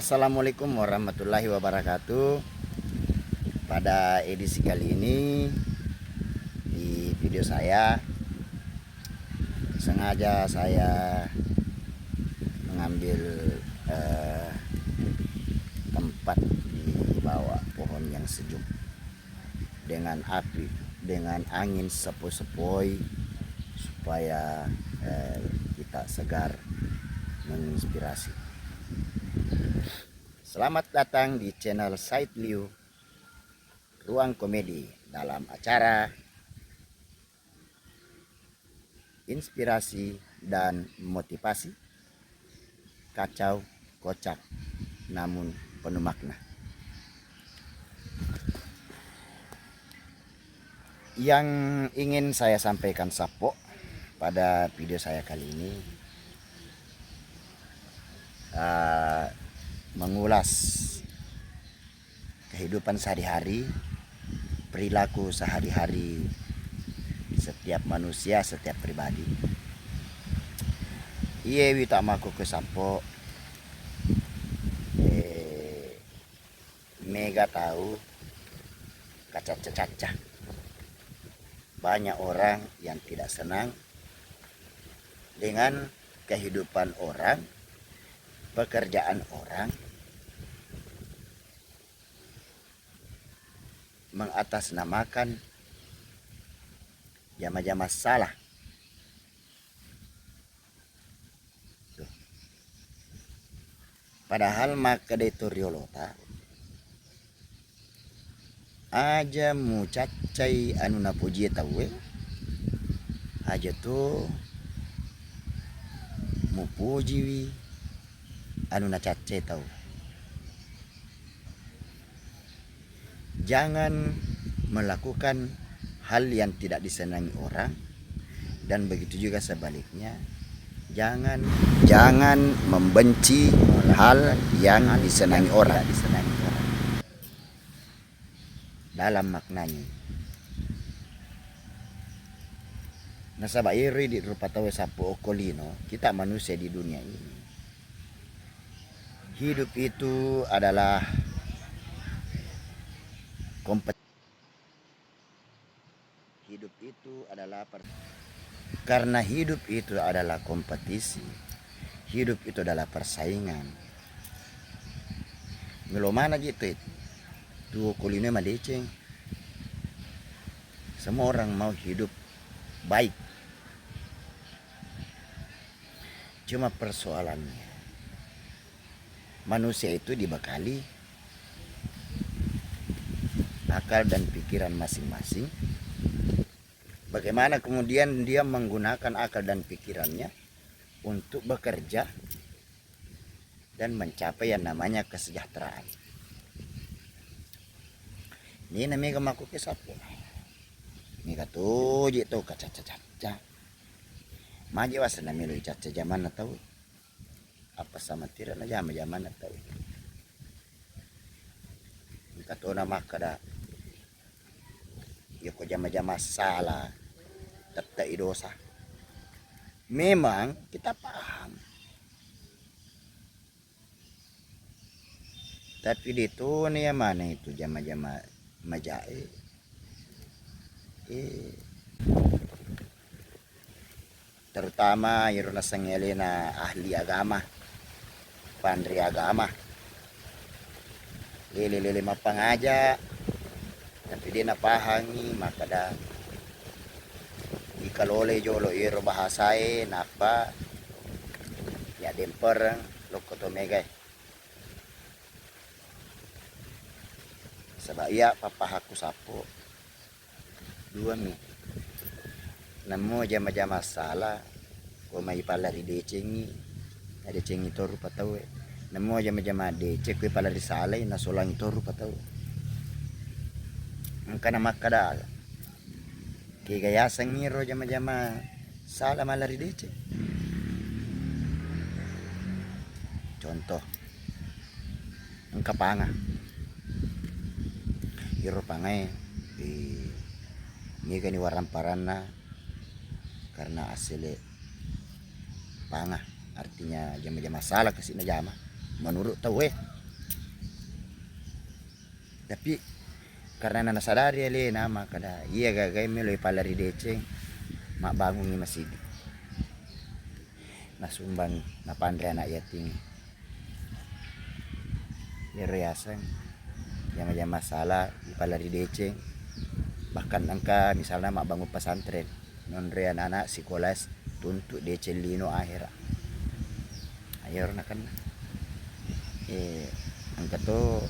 Assalamualaikum warahmatullahi wabarakatuh. Pada edisi kali ini di video saya sengaja saya mengambil tempat di bawah pohon yang sejuk dengan angin sepoi-sepoi supaya kita segar menginspirasi. Selamat datang di channel Said Liu Ruang Komedi dalam acara inspirasi dan motivasi, kacau, kocak, namun penuh makna. Yang ingin saya sampaikan Sapo pada video saya kali ini mengulas kehidupan sehari-hari, perilaku sehari-hari setiap manusia, setiap pribadi. Iya wita maku ke Sapo mega tahu kaca-caca. Banyak orang yang tidak senang dengan kehidupan orang, pekerjaan orang, mengatasnamakan jama-jama salah. Padahal maka detoriolota aja mu cacai anu na puji tahu aja tuh mu puji anu na cacai tahu. Jangan melakukan hal yang tidak disenangi orang, dan begitu juga sebaliknya. Jangan membenci hal yang disenangi orang. Dalam maknanya. Nasaba iri di rupa tahu Sapo okolino, kita manusia di dunia ini. Hidup itu adalah karena hidup itu adalah kompetisi, hidup itu adalah persaingan. Melo mana gitu itu tuh kulino madeceng. Semua orang mau hidup baik, cuma persoalannya manusia itu dibekali akal dan pikiran masing-masing. Bagaimana kemudian dia menggunakan akal dan pikirannya untuk bekerja dan mencapai yang namanya kesejahteraan. Ini namanya kemaku ke Sapo. Ini katu gitu kaca-caca. Maji wasana milu caca zaman tahu. Apa sama tiran aja zaman tahu. Ini katu nama kada. Ya kok jama-jama salah. Tetap dosa. Memang kita paham. Tapi di itu nih mana itu jama-jama majai. Terutama iruna sangeli na ahli agama, pandri agama. Lili mapangaja. Tapi dia napahangi maka dah ikalole jolo iro bahasai napa ya demper lokoto megay sabaya papahaku Sapo dua mi namo jama-jama salah ko may palari decengi ada cengi toru patawe namo jama-jama decek ko palari salay nasulang toru patawe angka nama kada kaya sangiro jama-jama salah malari dece. Contoh angka panga iro pangai di niga ni waramparana karena asile panga artinya jama-jama salah kasih na jama menurut tahu Tapi karena nana sadari le nama kada iya gagai melo ipalari deceng mak bangun ni masih na sumbang na pandai anak yatim yasan yang masalah ipalari deceng bahkan angka misalnya mak bangun pesantren non rean anak sekolah untuk deceng lino akhir ayo nak kan angka to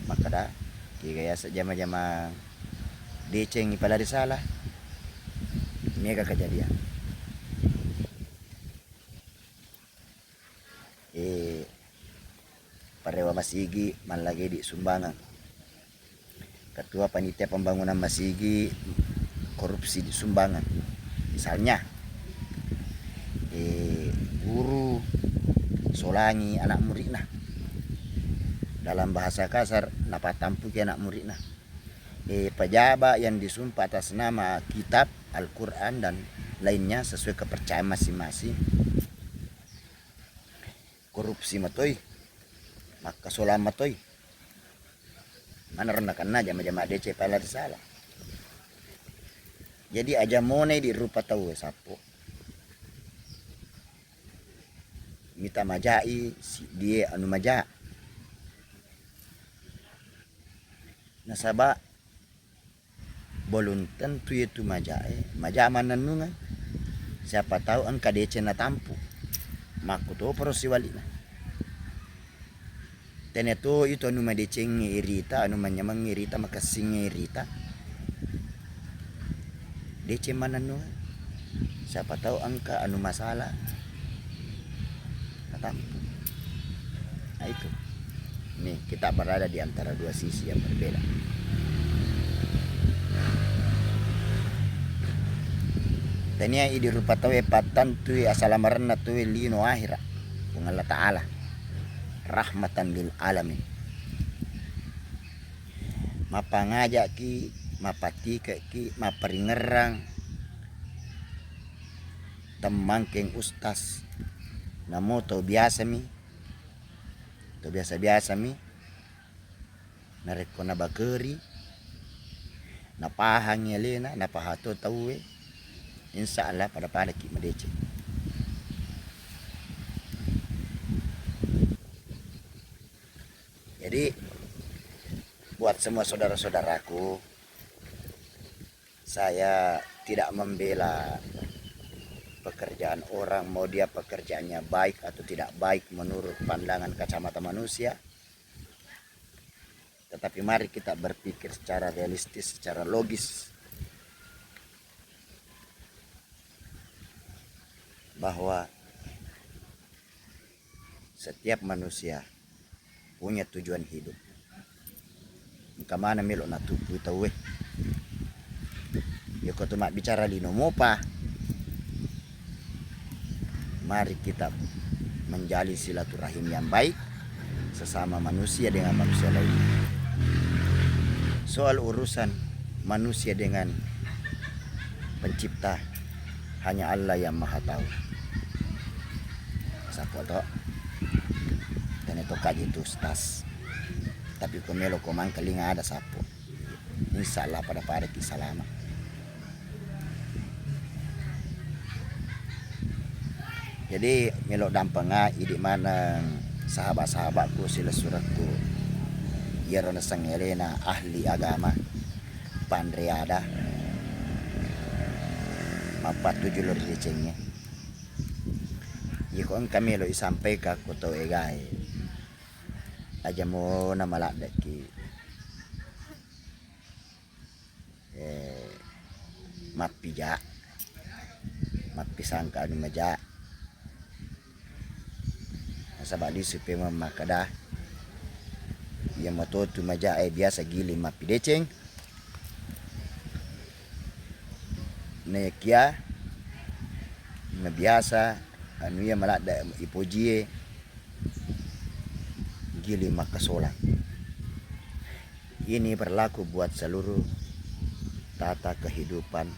makada kaya sa jama-jama deceng ipalari salah mega kejadian parewa Masigi man lagi di Sumbangan ketua panitia pembangunan Masigi korupsi di Sumbangan misalnya guru solangi anak muridna dalam bahasa kasar napa tampu ke anak muridna pejabat yang disumpah atas nama kitab Al-Quran dan lainnya sesuai kepercayaan masing-masing korupsi matoy maka solam matoy mana renakan na jama-jama DC pala salah jadi aja mone di rupa tahu sapo mita majai si dia anu maja nasaba belum tentu itu majae maja mananungan siapa tahu angka DC na tampu maku to prosi walina teneto itu anu madeceng irita anu manyamang irita makasing irita DC mananungan siapa tahu angka anu masalah na tampu nah itu nih kita berada di antara dua sisi yang berbeda. Tania idi rupa tawe patan tu asalamaran tu lino akhira kung Allah Ta'ala rahmatan lil alamin mapangajak ki mapatika ki maparingerang temangkeng ustas namo to biasa mi to biasa-biasa mi nareko na bakeri napahang yelena napahato tawe insya Allah pada ki madece jadi buat semua saudara-saudaraku saya tidak membela pekerjaan orang mau dia pekerjaannya baik atau tidak baik menurut pandangan kacamata manusia tetapi mari kita berpikir secara realistis secara logis bahwa setiap manusia punya tujuan hidup kemana melo na tupu tahu ya kau mak bicara lino mopa mari kita menjalin silaturahim yang baik sesama manusia dengan manusia lain. Soal urusan manusia dengan pencipta hanya Allah yang maha tahu. Sapo to? Dan itu kaji itu stas. Tapi kumelo kumang kalinga ada sapo. Insya Allah pada salama. Jadi melo dampanga idi mana sahabat-sahabatku sila suratku Yerona Sangelena ahli agama Pandreada mapat tujuh lor decengnya yikon kami lo isampai ka koto egay aja mo na malak ki mapija mapisangka anu maja sabadi supe makada yang matotu maja biasa gili mapideceng nekia na biasa anu ya malada ipojie gili makasola. Ini berlaku buat seluruh tata kehidupan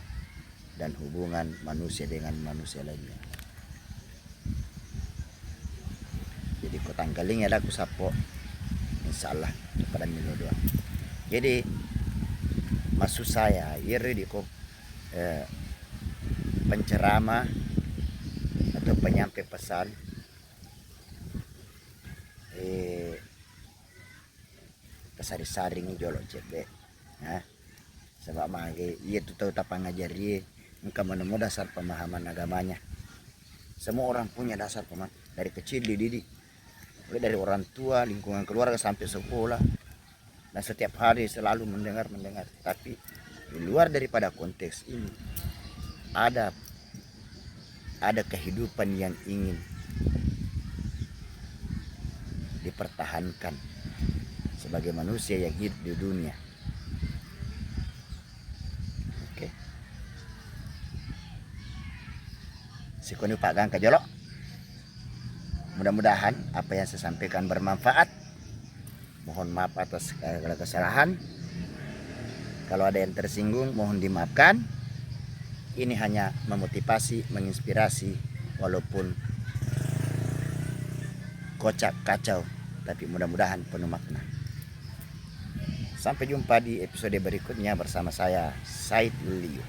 dan hubungan manusia dengan manusia lainnya. Jadi kotanggaling ada ku sapo insya Allah pada milo doa. Jadi maksud saya iri di penceramah atau penyampai pesan kesari-saring jolok cebek nah, sebab mage ia tuh tahu tak ngajari engkau menemu dasar pemahaman agamanya. Semua orang punya dasar pemahaman dari kecil dididik mulai dari orang tua, lingkungan keluarga sampai sekolah, dan setiap hari selalu mendengar. Tapi di luar daripada konteks ini ada kehidupan yang ingin dipertahankan sebagai manusia yang hidup di dunia. Oke. Sikoni Pak Gang Kajolok. Mudah-mudahan apa yang saya sampaikan bermanfaat. Mohon maaf atas segala kesalahan. Kalau ada yang tersinggung mohon dimaafkan. Ini hanya memotivasi, menginspirasi, walaupun kocak kacau, tapi mudah-mudahan penuh makna. Sampai jumpa di episode berikutnya bersama saya, Said Lulio.